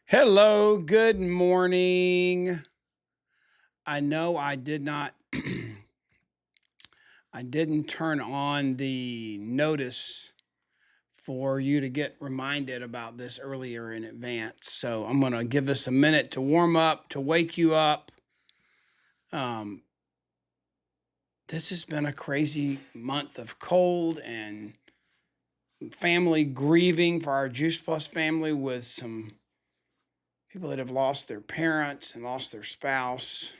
Hello, good morning. I know I did not I didn't turn on the notice for you to get reminded about this earlier in advance. So I'm going to give us a minute to warm up, to wake you up. Um this has been a crazy month of cold and family grieving for our Juice Plus family with some people that have lost their parents and lost their spouse.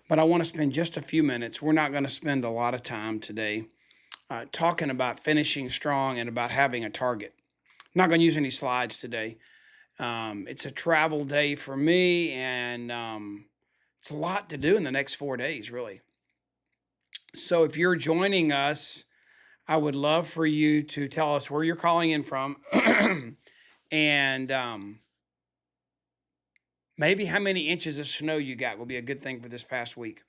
But I want to spend just a few minutes. We're not going to spend a lot of time today talking about finishing strong and about having a target. I'm not going to use any slides today. It's a travel day for me, and it's a lot to do in the next 4 days, really. So if you're joining us, I would love for you to tell us where you're calling in from and maybe how many inches of snow you got will be a good thing for this past week.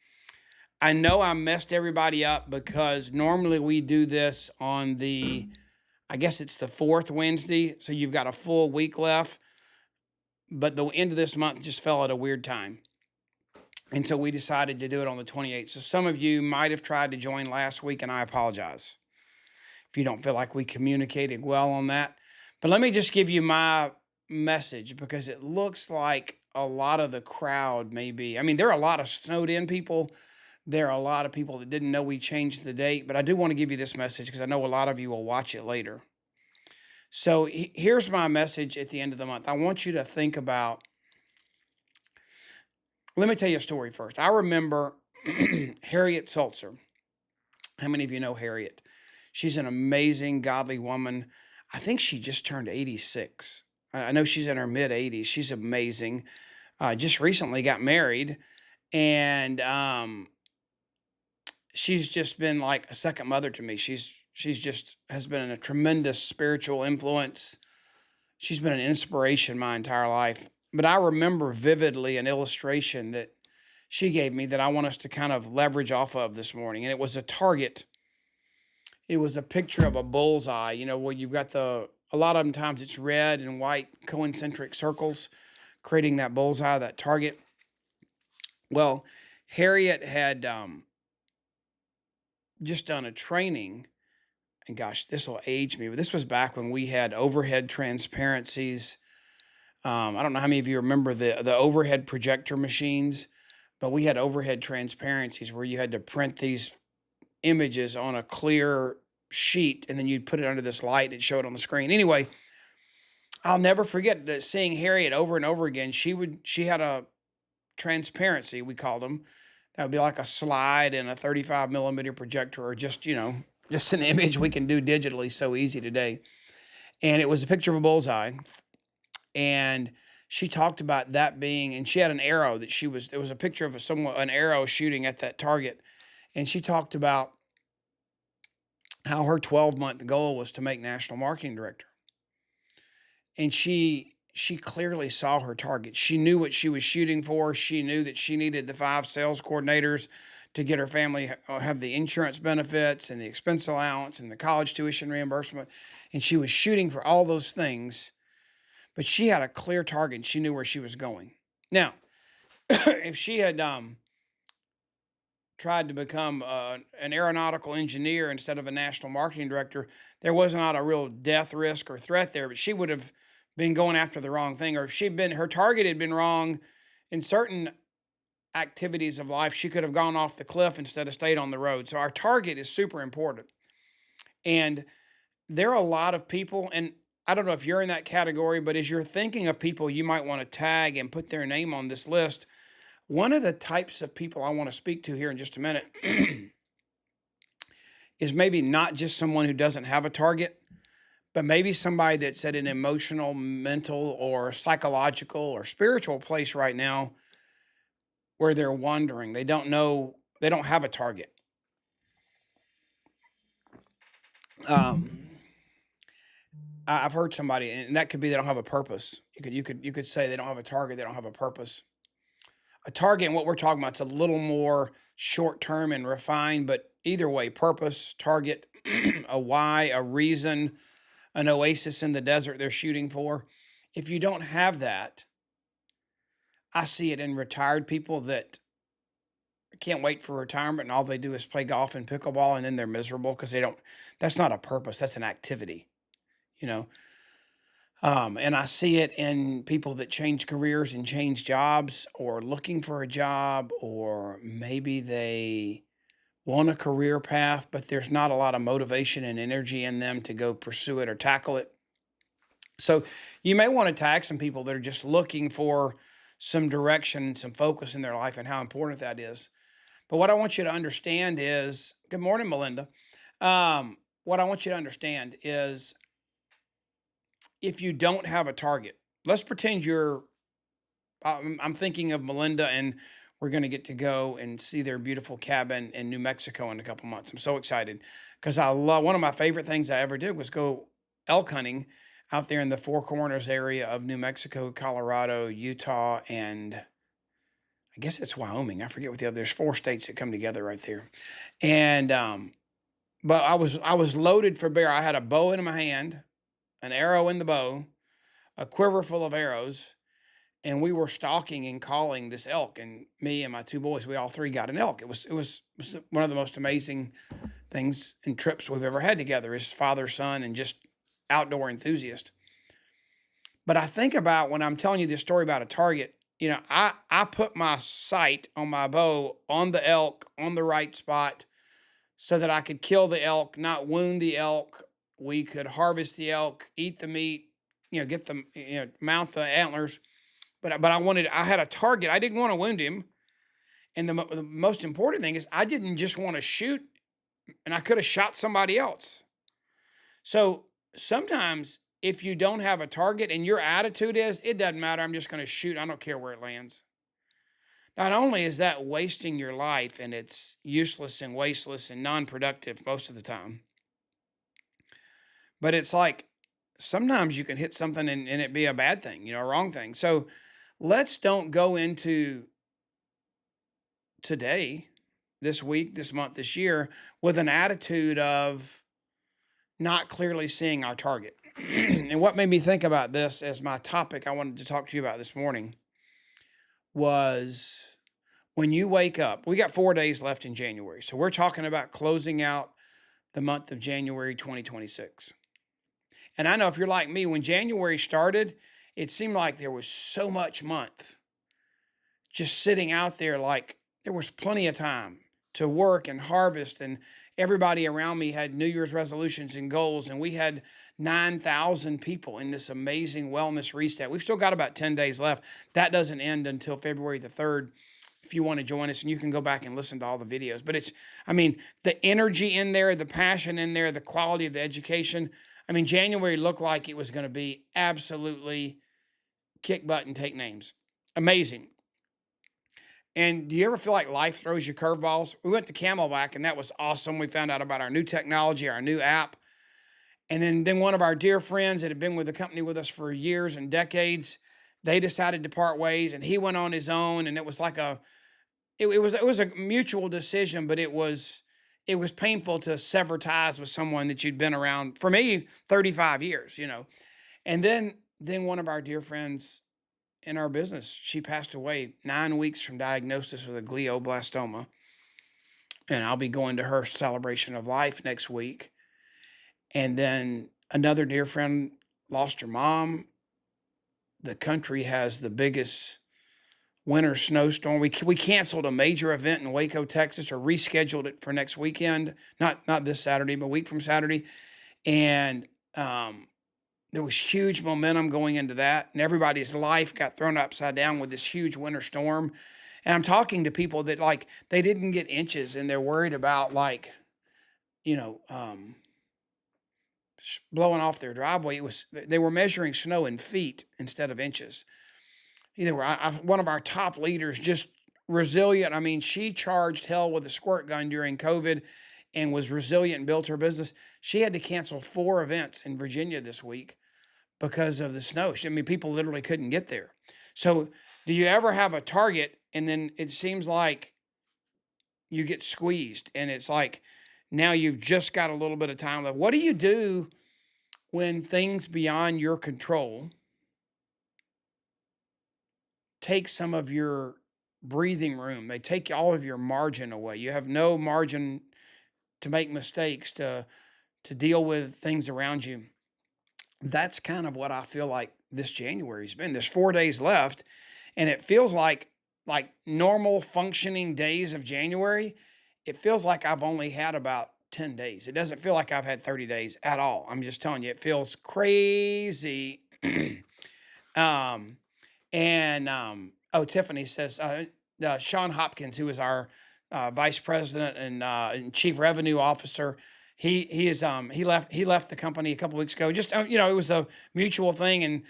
I know I messed everybody up because normally we do this on I guess it's the fourth Wednesday. So you've got a full week left, but the end of this month just fell at a weird time. And so we decided to do it on the 28th. So some of you might have tried to join last week, and I apologize if you don't feel like we communicated well on that. But let me just give you my message because it looks like a lot of the crowd I mean, there are a lot of snowed in people. There are a lot of people that didn't know we changed the date, but I do want to give you this message because I know a lot of you will watch it later. So here's my message at the end of the month. I want you to think about, let me tell you a story first. I remember Harriet Seltzer. How many of you know Harriet? She's an amazing, godly woman. I think she just turned 86. I know she's in her mid 80s. She's amazing. Just recently got married, and she's just been like a second mother to me. She's just has been a tremendous spiritual influence. She's been an inspiration my entire life. But I remember vividly an illustration that she gave me that I want us to kind of leverage off of this morning. And it was a target. It was a picture of a bullseye, where you've got a lot of them times it's red and white concentric circles creating that bullseye, that target. Well, Harriet had just done a training, and gosh, this will age me, but this was back when we had overhead transparencies. I don't know how many of you remember the overhead projector machines, but we had overhead transparencies where you had to print these images on a clear sheet, and then you'd put it under this light and show it on the screen. Anyway, I'll never forget that seeing Harriet over and over again. She had a transparency, we called them. That would be like a slide in a 35 millimeter projector, or just an image we can do digitally so easy today. And it was a picture of a bullseye. And she talked about that and she had an arrow there was a picture of an arrow shooting at that target. And she talked about how her 12-month goal was to make national marketing director. And she clearly saw her target. She knew what she was shooting for. She knew that she needed the 5 sales coordinators to get her family have the insurance benefits and the expense allowance and the college tuition reimbursement. And she was shooting for all those things, but she had a clear target and she knew where she was going. Now, if she had tried to become an aeronautical engineer instead of a national marketing director, there was not a real death risk or threat there, but she would have been going after the wrong thing. Or if her target had been wrong in certain activities of life, she could have gone off the cliff instead of stayed on the road. So our target is super important. And there are a lot of people, and I don't know if you're in that category, but as you're thinking of people you might want to tag and put their name on this list, one of the types of people I want to speak to here in just a minute is maybe not just someone who doesn't have a target, but maybe somebody that's at an emotional, mental, or psychological or spiritual place right now where they're wandering. They don't know, they don't have a target. Um, I've heard somebody, and that could be they don't have a purpose. You could say they don't have a target, they don't have a purpose. A target, and what we're talking about, it's a little more short term and refined, but either way, purpose, target, a why, a reason, an oasis in the desert they're shooting for. If you don't have that, I see it in retired people that can't wait for retirement and all they do is play golf and pickleball and then they're miserable because they don't, that's not a purpose, that's an activity, you know. And I see it in people that change careers and change jobs or looking for a job, or maybe they want a career path, but there's not a lot of motivation and energy in them to go pursue it or tackle it. So you may want to tag some people that are just looking for some direction and some focus in their life and how important that is. But what I want you to understand is, good morning, Melinda. What I want you to understand is if you don't have a target, let's pretend you're, I'm thinking of Melinda and we're going to get to go and see their beautiful cabin in New Mexico in a couple months. I'm so excited because I love, one of my favorite things I ever did was go elk hunting out there in the Four Corners area of New Mexico, Colorado, Utah, and I guess it's Wyoming. I forget what the other, there's four states that come together right there. And, but I was loaded for bear. I had a bow in my hand, an arrow in the bow, a quiver full of arrows, and we were stalking and calling this elk. And me and my two boys, we all three got an elk. It was one of the most amazing things and trips we've ever had together as father, son, and just outdoor enthusiast. But I think about when I'm telling you this story about a target, you know, I put my sight on my bow on the elk on the right spot so that I could kill the elk, not wound the elk. We could harvest the elk, eat the meat, you know, get the, you know, mount the antlers. But I had a target. I didn't want to wound him. And the most important thing is I didn't just want to shoot, and I could have shot somebody else. So sometimes if you don't have a target and your attitude is, it doesn't matter, I'm just going to shoot, I don't care where it lands. Not only is that wasting your life and it's useless and wasteless and non-productive most of the time, but it's like sometimes you can hit something and it be a bad thing, you know, a wrong thing. So let's don't go into today, this week, this month, this year with an attitude of not clearly seeing our target. And what made me think about this as my topic I wanted to talk to you about this morning was when you wake up, we got 4 days left in January. So we're talking about closing out the month of January 2026. And I know if you're like me, when January started, it seemed like there was so much month just sitting out there, like there was plenty of time to work and harvest. And everybody around me had New Year's resolutions and goals. And we had 9,000 people in this amazing wellness reset. We've still got about 10 days left. That doesn't end until February the 3rd. If you want to join us, and you can go back and listen to all the videos. But it's, I mean, the energy in there, the passion in there, the quality of the education. I mean, January looked like it was going to be absolutely kick butt and take names. Amazing. And do you ever feel like life throws you curveballs? We went to Camelback, and that was awesome. We found out about our new technology, our new app. And then one of our dear friends that had been with the company with us for years and decades, they decided to part ways, and he went on his own. And it was like it was a mutual decision, but it was painful to sever ties with someone that you'd been around, for me, 35 years, you know. And then one of our dear friends in our business, she passed away 9 weeks from diagnosis with a glioblastoma. And I'll be going to her celebration of life next week. And then another dear friend lost her mom. The country has the biggest winter snowstorm. We canceled a major event in Waco, Texas, or rescheduled it for next weekend. Not this Saturday, but a week from Saturday. And there was huge momentum going into that, and everybody's life got thrown upside down with this huge winter storm. And I'm talking to people that, like, they didn't get inches, and they're worried about, like, you know, blowing off their driveway. They were measuring snow in feet instead of inches. Either way, one of our top leaders, just resilient. I mean, she charged hell with a squirt gun during COVID and was resilient and built her business. She had to cancel 4 events in Virginia this week because of the snow. I mean, people literally couldn't get there. So do you ever have a target and then it seems like you get squeezed and it's like now you've just got a little bit of time left? What do you do when things beyond your control take some of your breathing room. They take all of your margin away. You have no margin to make mistakes, to deal with things around you. That's kind of what I feel like this January's been. There's 4 days left, and it feels like normal functioning days of January. It feels like I've only had about 10 days. It doesn't feel like I've had 30 days at all. I'm just telling you, it feels crazy. um, oh, Tiffany says, Sean Hopkins, who is our vice president and chief revenue officer, he left the company a couple weeks ago. Just it was a mutual thing, and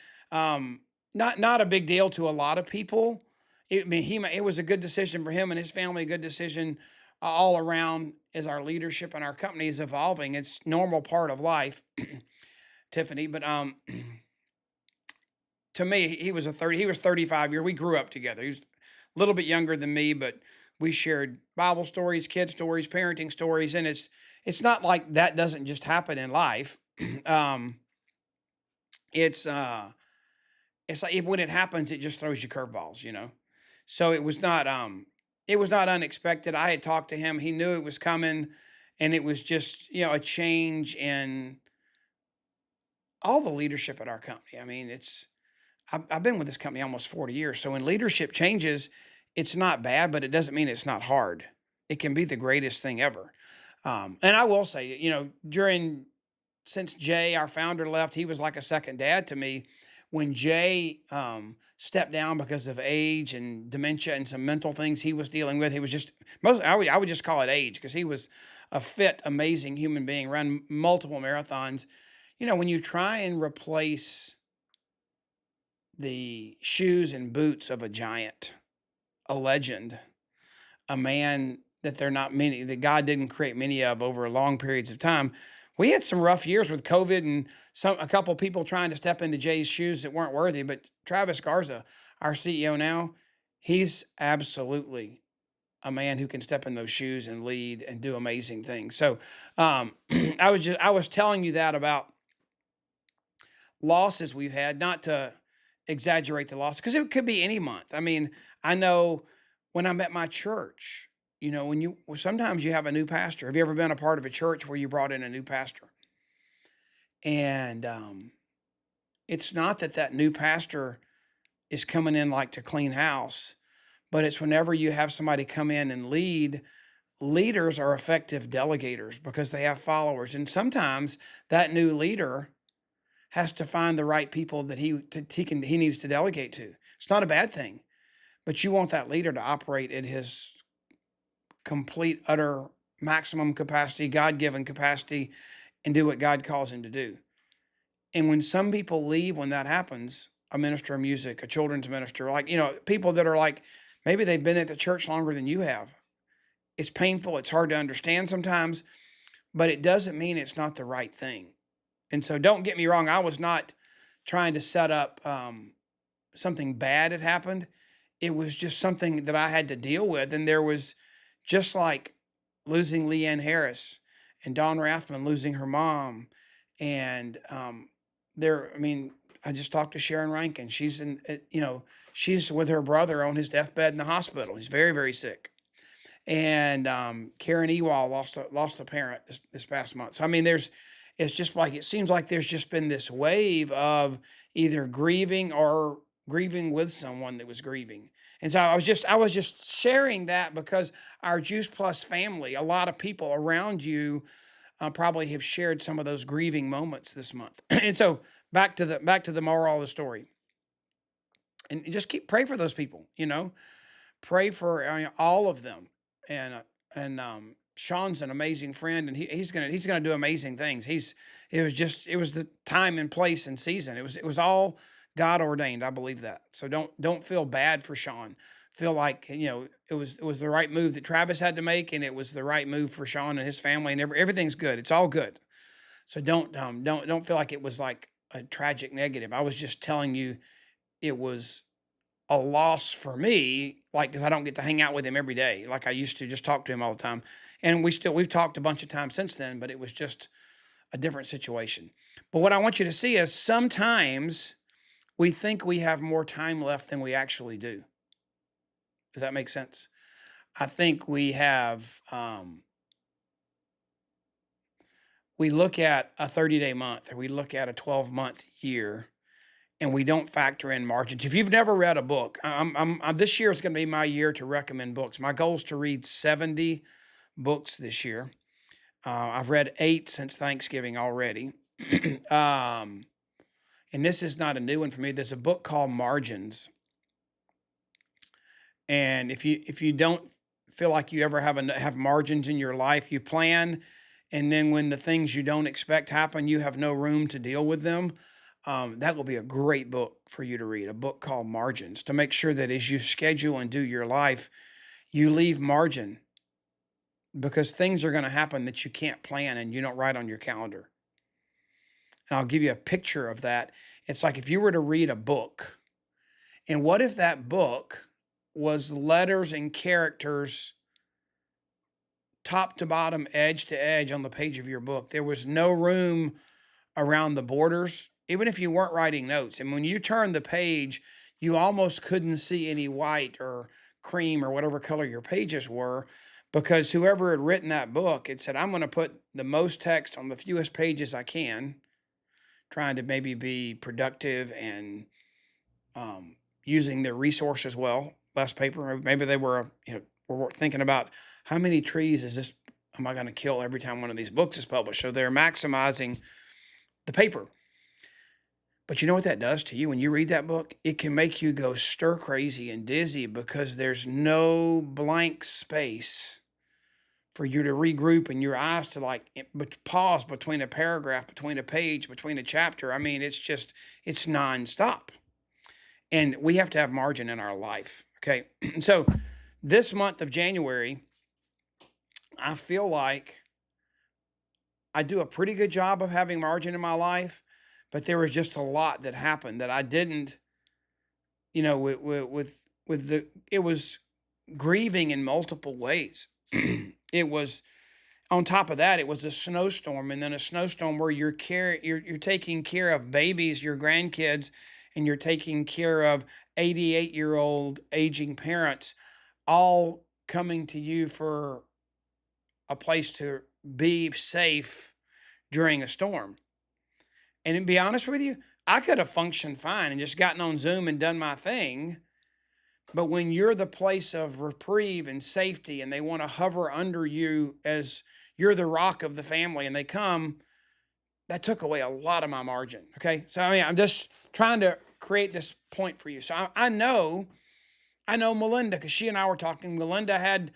not a big deal to a lot of people. It was a good decision for him and his family, a good decision all around as our leadership and our company is evolving. It's normal part of life, Tiffany. But to me, he was 35 year. We grew up together. He was a little bit younger than me, but we shared Bible stories, kid stories, parenting stories, and it's not like that doesn't just happen in life. um, it's like when it happens, it just throws you curveballs. So it was not unexpected. I had talked to him. He knew it was coming, and it was just a change in all the leadership at our company. I mean, I've been with this company almost 40 years. So when leadership changes, it's not bad, but it doesn't mean it's not hard. It can be the greatest thing ever. And I will say, since Jay, our founder, left, he was like a second dad to me. When Jay stepped down because of age and dementia and some mental things he was dealing with, he was just I would just call it age, because he was a fit, amazing human being, ran multiple marathons. When you try and replace the shoes and boots of a giant, a legend, a man that God didn't create many of over long periods of time. We had some rough years with COVID and a couple people trying to step into Jay's shoes that weren't worthy. But Travis Garza, our CEO now, he's absolutely a man who can step in those shoes and lead and do amazing things. So I was telling you that about losses we've had, not to exaggerate the loss, because it could be any month. I mean, I know when I'm at my church, sometimes you have a new pastor. Have you ever been a part of a church where you brought in a new pastor? And it's not that new pastor is coming in like to clean house, but it's whenever you have somebody come in and lead. Leaders are effective delegators because they have followers, and sometimes that new leader has to find the right people that he needs to delegate to. It's not a bad thing, but you want that leader to operate at his complete, utter, maximum capacity, God-given capacity, and do what God calls him to do. And when some people leave, when that happens, a minister of music, a children's minister, people that are like, maybe they've been at the church longer than you have. It's painful. It's hard to understand sometimes, but it doesn't mean it's not the right thing. And so don't get me wrong. I was not trying to set up something bad had happened. It was just something that I had to deal with. And there was, just like losing Leanne Harris and Dawn Rathman losing her mom. And I just talked to Sharon Rankin. She's she's with her brother on his deathbed in the hospital. He's very, very sick. And Karen Ewald lost a parent this past month. So it's just like, it seems like there's just been this wave of either grieving or grieving with someone that was grieving. And so I was just sharing that because our Juice Plus family, a lot of people around you probably have shared some of those grieving moments this month. And so back to the moral of the story, and just pray for those people. Pray for all of them. And Sean's an amazing friend, and he's gonna do amazing things. It was the time and place and season. It was all God ordained. I believe that. So don't feel bad for Sean. Feel like it was the right move that Travis had to make, and it was the right move for Sean and his family, and everything's good. It's all good. So don't feel like it was like a tragic negative. I was just telling you it was a loss for me, like, because I don't get to hang out with him every day like I used to, just talk to him all the time. And we've talked a bunch of times since then, but it was just a different situation. But what I want you to see is sometimes We think we have more time left than we actually do. Does that make sense? I think we look at a 30-day month or we look at a 12-month year and we don't factor in margins. If you've never read a book, this year is going to be my year to recommend books. My goal is to read 70 books this year. I've read 8 since Thanksgiving already. um, and this is not a new one for me. There's a book called Margins. And if you don't feel like you ever have margins in your life, you plan, and then when the things you don't expect happen, you have no room to deal with them. That will be a great book for you to read. A book called Margins, to make sure that as you schedule and do your life, you leave margin, because things are going to happen that you can't plan and you don't write on your calendar. And I'll give you a picture of that. It's like if you were to read a book, and what if that book was letters and characters, top to bottom, edge to edge on the page of your book? There was no room around the borders, even if you weren't writing notes. And when you turned the page, you almost couldn't see any white or cream or whatever color your pages were, because whoever had written that book, it said, I'm going to put the most text on the fewest pages I can, trying to maybe be productive and using their resources well, less paper. Maybe they were, were thinking about how many trees am I going to kill every time one of these books is published? So they're maximizing the paper. But you know what that does to you when you read that book? It can make you go stir crazy and dizzy, because there's no blank space for you to regroup and your eyes to pause between a paragraph, between a page, between a chapter. I mean, it's nonstop. And we have to have margin in our life. Okay. So this month of January, I feel like I do a pretty good job of having margin in my life, but there was just a lot that happened that I didn't, it was grieving in multiple ways. It was, on top of that, it was a snowstorm, and then a snowstorm where you're taking care of babies, your grandkids, and you're taking care of 88-year-old aging parents, all coming to you for a place to be safe during a storm. And to be honest with you, I could have functioned fine and just gotten on Zoom and done my thing. But when you're the place of reprieve and safety, and they want to hover under you as you're the rock of the family, and they come, that took away a lot of my margin. Okay. So, I'm just trying to create this point for you. So I know Melinda, because she and I were talking. Melinda had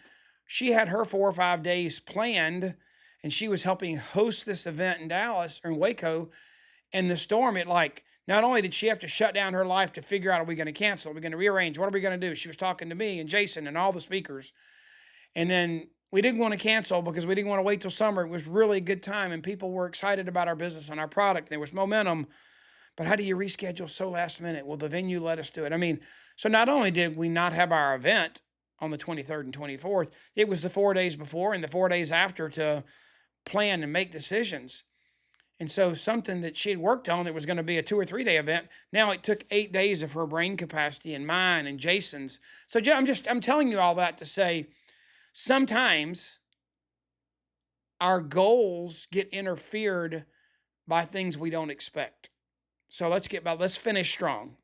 her 4 or 5 days planned, and she was helping host this event in Dallas or in Waco. And the storm, not only did she have to shut down her life to figure out, are we going to cancel? Are we going to rearrange? What are we going to do? She was talking to me and Jason and all the speakers. And then we didn't want to cancel because we didn't want to wait till summer. It was really a good time, and people were excited about our business and our product. There was momentum. But how do you reschedule so last minute? Well, the venue let us do it. So not only did we not have our event on the 23rd and 24th, it was the 4 days before and the 4 days after to plan and make decisions. And so something that she had worked on that was going to be a 2 or 3 day event, now it took 8 days of her brain capacity and mine and Jason's. So I'm telling you all that to say, sometimes our goals get interfered by things we don't expect. So let's finish strong.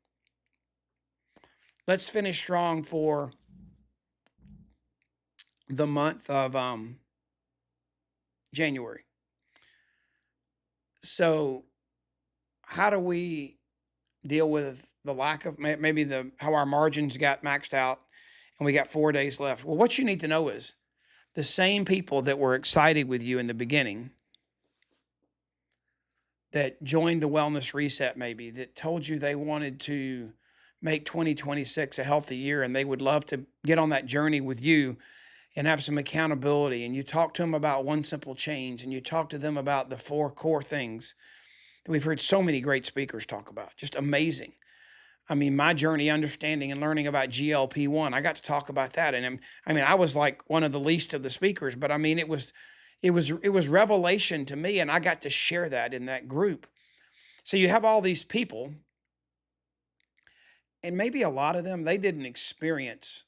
Let's finish strong for the month of January. So how do we deal with the lack of how our margins got maxed out and we got 4 days left? Well, what you need to know is the same people that were excited with you in the beginning, that joined the Wellness Reset, maybe, that told you they wanted to make 2026 a healthy year and they would love to get on that journey with you and have some accountability, and you talk to them about one simple change, and you talk to them about the 4 core things that we've heard so many great speakers talk about. Just amazing. My journey, understanding and learning about GLP-1, I got to talk about that. And I was like one of the least of the speakers, but it was revelation to me, and I got to share that in that group. So you have all these people And maybe a lot of them, they didn't experience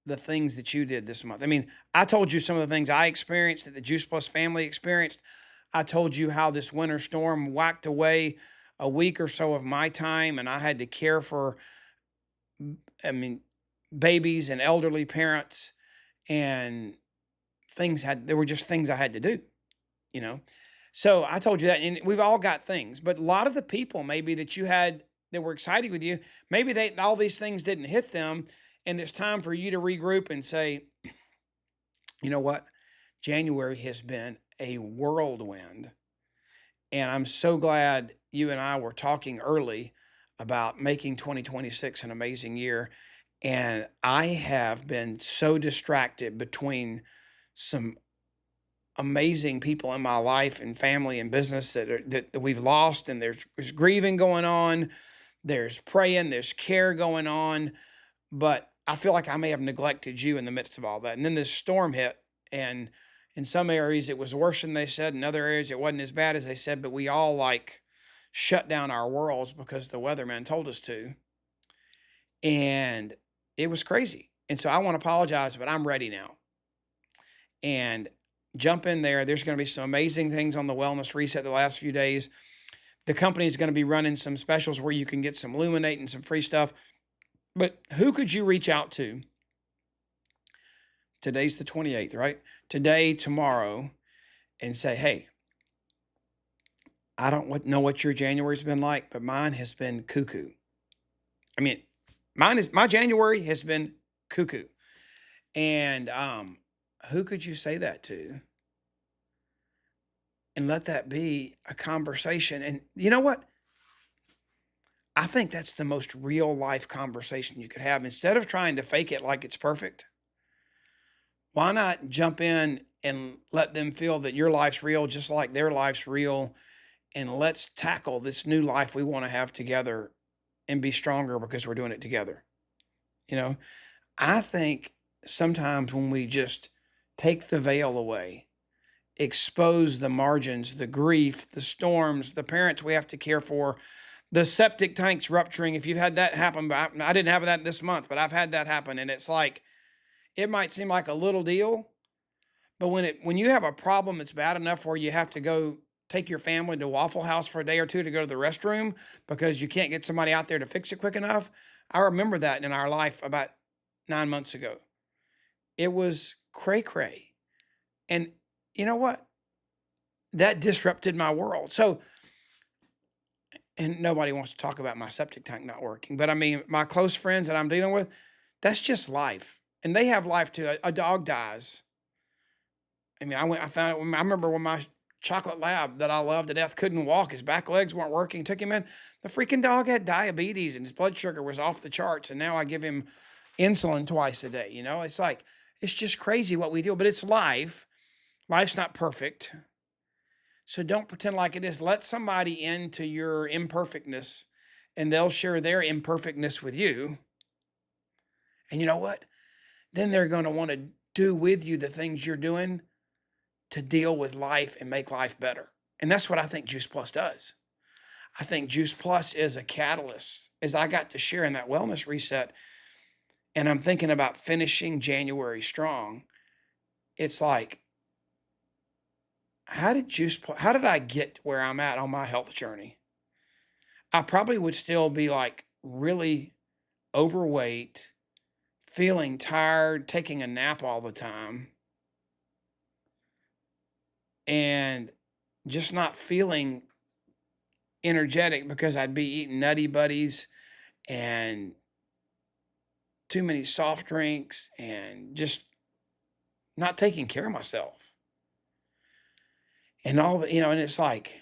the things that you did this month. I mean, I told you some of the things I experienced that the Juice Plus family experienced. I told you how this winter storm whacked away a week or so of my time, and I had to care for, I mean, babies and elderly parents, and there were just things I had to do, you know? So I told you that, and we've all got things, but a lot of the people maybe that you had that were excited with you, maybe all these things didn't hit them, and it's time for you to regroup and say, you know what? January has been a whirlwind, and I'm so glad you and I were talking early about making 2026 an amazing year. And I have been so distracted between some amazing people in my life and family and business that we've lost, and there's grieving going on, there's praying, there's care going on, but I feel like I may have neglected you in the midst of all that. And then this storm hit, and in some areas it was worse than they said, in other areas it wasn't as bad as they said, but we all like shut down our worlds because the weatherman told us to, and it was crazy. And so I want to apologize, but I'm ready now. And jump in there. There's going to be some amazing things on the Wellness Reset the last few days. The company is going to be running some specials where you can get some Luminate and some free stuff. But who could you reach out to? Today's the 28th, right? Today, tomorrow, and say, hey, I don't know what your January's been like, but mine has been cuckoo. I mean, my January has been cuckoo. And who could you say that to? And let that be a conversation. And you know what? I think that's the most real life conversation you could have. Instead of trying to fake it like it's perfect, why not jump in and let them feel that your life's real just like their life's real? And let's tackle this new life we want to have together and be stronger because we're doing it together. You know, I think sometimes when we just take the veil away, expose the margins, the grief, the storms, the parents we have to care for, the septic tanks rupturing. If you've had that happen, but I didn't have that this month, but I've had that happen. And it's like, it might seem like a little deal, but when you have a problem that's bad enough where you have to go take your family to Waffle House for a day or two to go to the restroom because you can't get somebody out there to fix it quick enough. I remember that in our life about 9 months ago. It was cray cray. And you know what? That disrupted my world. So, and nobody wants to talk about my septic tank not working, but I mean, my close friends that I'm dealing with, that's just life. And they have life too. A dog dies. I mean, I found it. I remember when my chocolate lab that I loved to death couldn't walk. His back legs weren't working. Took him in. The freaking dog had diabetes and his blood sugar was off the charts. And now I give him insulin twice a day. You know, it's like, it's just crazy what we do, but it's life. Life's not perfect. So don't pretend like it is. Let somebody into your imperfectness and they'll share their imperfectness with you. And you know what? Then they're going to want to do with you the things you're doing to deal with life and make life better. And that's what I think Juice Plus does. I think Juice Plus is a catalyst. As I got to share in that wellness reset, and I'm thinking about finishing January strong, it's like, how did I get where I'm at on my health journey? I probably would still be like really overweight, feeling tired, taking a nap all the time, and just not feeling energetic because I'd be eating Nutty Buddies and too many soft drinks and just not taking care of myself. And and it's like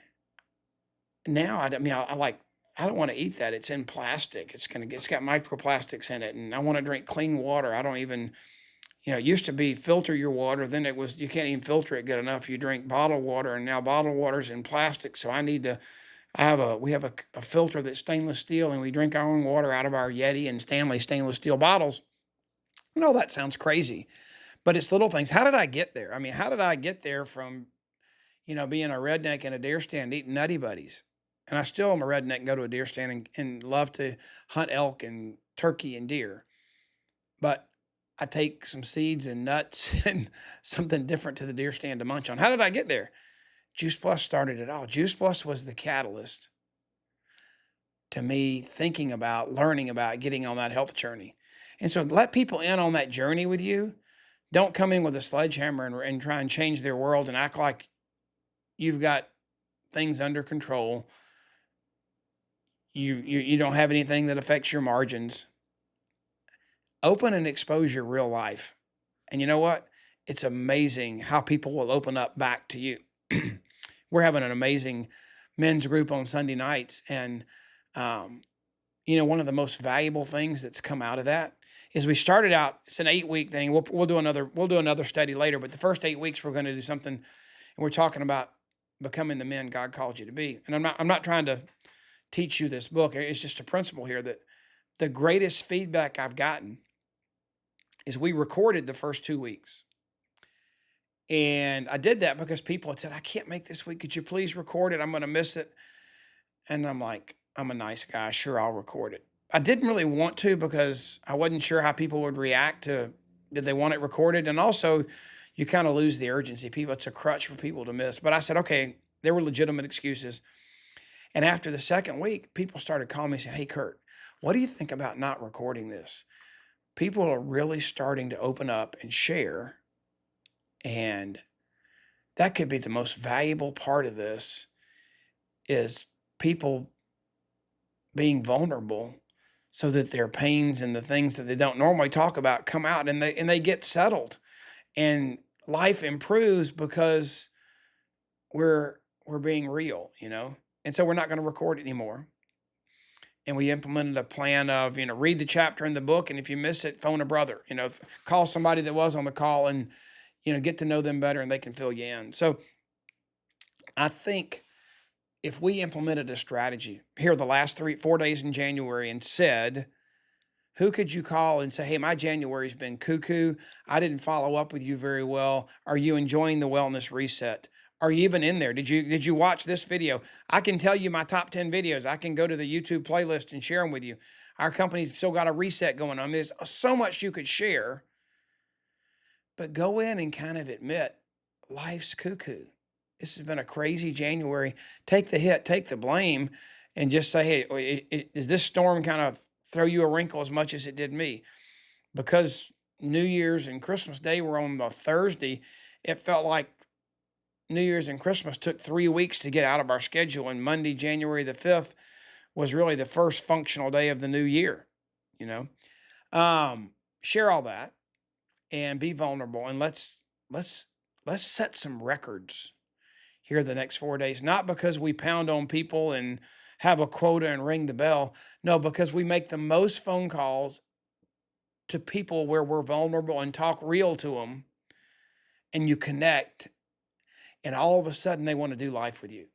now I don't want to eat that. It's in plastic. It's got microplastics in it, and I want to drink clean water. I don't even, it used to be filter your water. Then it was you can't even filter it good enough. You drink bottled water, and now bottled water's in plastic. So we have a filter that's stainless steel, and we drink our own water out of our Yeti and Stanley stainless steel bottles. That sounds crazy, but it's little things. How did I get there? I mean, how did I get there from being a redneck in a deer stand eating Nutty Buddies? And I still am a redneck and go to a deer stand and love to hunt elk and turkey and deer. But I take some seeds and nuts and something different to the deer stand to munch on. How did I get there? Juice Plus started it all. Juice Plus was the catalyst to me thinking about, learning about, getting on that health journey. And so let people in on that journey with you. Don't come in with a sledgehammer and try and change their world and act like you've got things under control. You don't have anything that affects your margins. Open and expose your real life. And you know what? It's amazing how people will open up back to you. We're having an amazing men's group on Sunday nights. And, one of the most valuable things that's come out of that is we started out, it's an 8-week thing. We'll do another study later, but the first 8 weeks, we're going to do something. And we're talking about becoming the men God called you to be. And I'm not trying to teach you this book. It's just a principle here that the greatest feedback I've gotten is we recorded the first 2 weeks. And I did that because people had said, I can't make this week. Could you please record it? I'm going to miss it. And I'm like, I'm a nice guy. Sure, I'll record it. I didn't really want to because I wasn't sure how people would react to, did they want it recorded? And also, you kind of lose the urgency. It's a crutch for people to miss. But I said, okay, there were legitimate excuses. And after the second week, people started calling me and saying, hey, Kurt, what do you think about not recording this? People are really starting to open up and share. And that could be the most valuable part of this is people being vulnerable so that their pains and the things that they don't normally talk about come out and they get settled and life improves because we're being real, And so we're not going to record anymore. And we implemented a plan of, read the chapter in the book. And if you miss it, phone a brother, call somebody that was on the call and, get to know them better and they can fill you in. So I think if we implemented a strategy here the last 4 days in January and said, who could you call and say, hey, my January's been cuckoo. I didn't follow up with you very well. Are you enjoying the wellness reset? Are you even in there? Did you watch this video? I can tell you my top 10 videos. I can go to the YouTube playlist and share them with you. Our company's still got a reset going on. There's so much you could share, but go in and kind of admit life's cuckoo. This has been a crazy January. Take the hit, take the blame, and just say, hey, is this storm kind of throw you a wrinkle as much as it did me? Because New Year's and Christmas Day were on a Thursday, it felt like New Year's and Christmas took 3 weeks to get out of our schedule. And Monday, January the 5th, was really the first functional day of the new year, Share all that and be vulnerable. And let's set some records here the next 4 days, not because we pound on people and have a quota and ring the bell. No, because we make the most phone calls to people where we're vulnerable and talk real to them and you connect and all of a sudden they want to do life with you,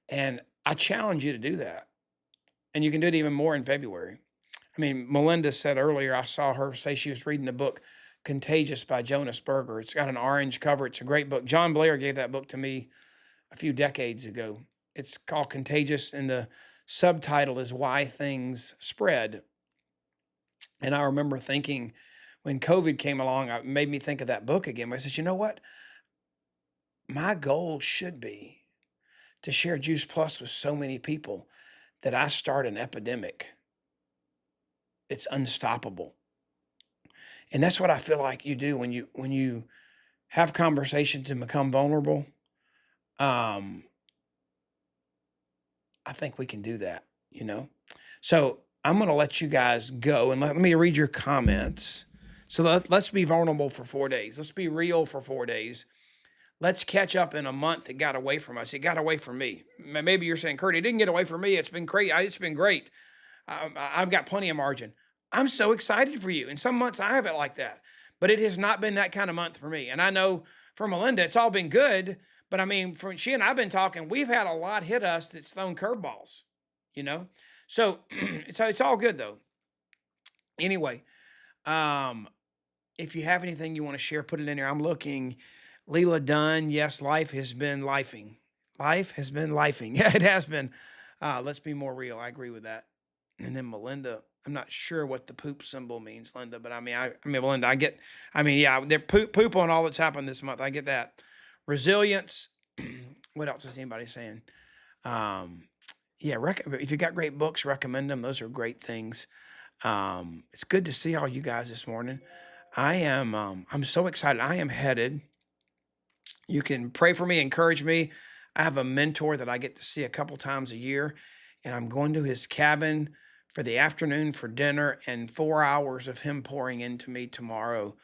and I challenge you to do that. And you can do it even more in February. I mean, Melinda said earlier, I saw her say she was reading the book Contagious by Jonas Berger. It's got an orange cover. It's a great book. John Blair gave that book to me a few decades ago. It's called Contagious, and the subtitle is Why Things Spread. And I remember thinking when COVID came along, it made me think of that book again. I said, you know what? My goal should be to share Juice Plus with so many people that I start an epidemic. It's unstoppable. And that's what I feel like you do when you have conversations and become vulnerable. I think we can do that, So I'm going to let you guys go and let me read your comments. So let's be vulnerable for 4 days. Let's be real for 4 days. Let's catch up in a month. It got away from us. It got away from me. Maybe you're saying, Kurt, it didn't get away from me. It's been great. It's been great. I've got plenty of margin. I'm so excited for you. In some months I have it like that, but it has not been that kind of month for me. And I know for Melinda, it's all been good, but I mean, she and I've been talking, we've had a lot hit us that's thrown curveballs, So it's all good though. Anyway, if you have anything you want to share, put it in there. I'm looking. Leela Dunn, yes, life has been lifing. Life has been lifing. Yeah, it has been. Let's be more real. I agree with that. And then Melinda, I'm not sure what the poop symbol means, Linda, but I mean, Melinda, yeah, they're poop on all that's happened this month. I get that. Resilience. What else is anybody saying? Um, yeah, if you got great books, recommend them. Those are great things. It's good to see all you guys this morning. I'm so excited. I am headed. You can pray for me, encourage me. I have a mentor that I get to see a couple times a year, and I'm going to his cabin for the afternoon for dinner and 4 hours of him pouring into me tomorrow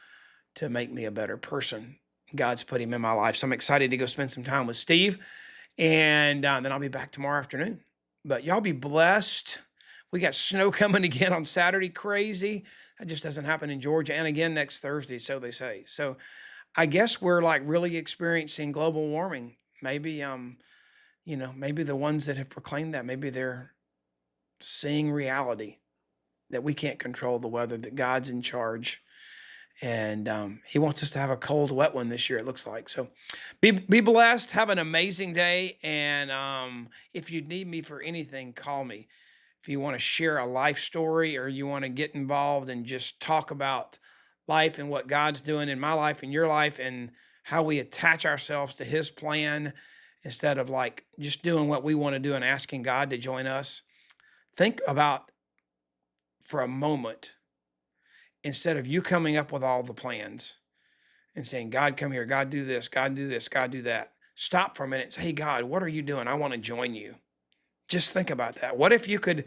to make me a better person. God's put him in my life. So I'm excited to go spend some time with Steve, and then I'll be back tomorrow afternoon. But y'all be blessed. We got snow coming again on Saturday. Crazy. That just doesn't happen in Georgia. And again next Thursday, so they say. So I guess we're like really experiencing global warming. Maybe, maybe the ones that have proclaimed that, maybe they're seeing reality that we can't control the weather, that God's in charge. And he wants us to have a cold, wet one this year, it looks like. So be blessed. Have an amazing day. And if you need me for anything, call me. If you want to share a life story or you want to get involved and just talk about life and what God's doing in my life and your life and how we attach ourselves to his plan instead of like just doing what we want to do and asking God to join us. Think about for a moment, instead of you coming up with all the plans and saying, God, come here, God, do this, God, do this, God, do that. Stop for a minute and say, hey, God, what are you doing? I want to join you. Just think about that. What if you could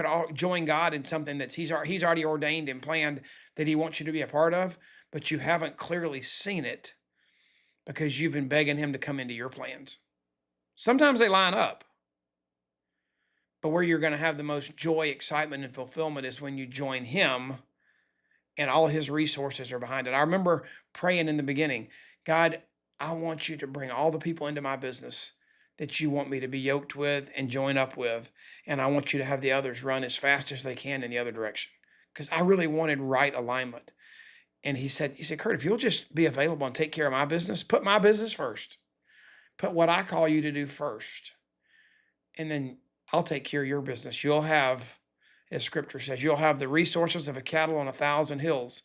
all join God in something that he's already ordained and planned that he wants you to be a part of, but you haven't clearly seen it because you've been begging him to come into your plans. Sometimes they line up, but where you're going to have the most joy, excitement, and fulfillment is when you join him and all his resources are behind it. I remember praying in the beginning, God, I want you to bring all the people into my business that you want me to be yoked with and join up with. And I want you to have the others run as fast as they can in the other direction. Because I really wanted right alignment. And he said, Kurt, if you'll just be available and take care of my business, put my business first. Put what I call you to do first. And then I'll take care of your business. You'll have, as scripture says, you'll have the resources of a cattle on 1,000 hills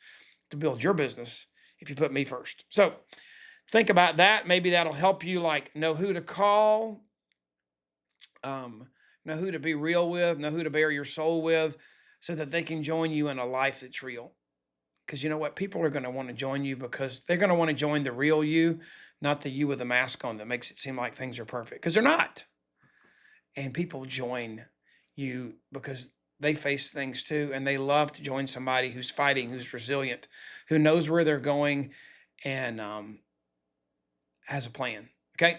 to build your business if you put me first. So think about that. Maybe that'll help you like know who to call, know who to be real with, know who to bear your soul with so that they can join you in a life that's real. Because you know what? People are going to want to join you because they're going to want to join the real you, not the you with a mask on that makes it seem like things are perfect, because they're not. And people join you because they face things too, and they love to join somebody who's fighting, who's resilient, who knows where they're going, and has a plan. Okay.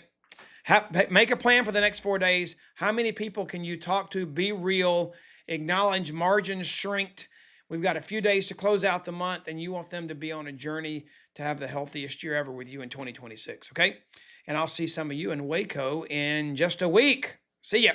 Make a plan for the next 4 days. How many people can you talk to? Be real. Acknowledge margins shrinked. We've got a few days to close out the month, and you want them to be on a journey to have the healthiest year ever with you in 2026. Okay. And I'll see some of you in Waco in just a week. See ya.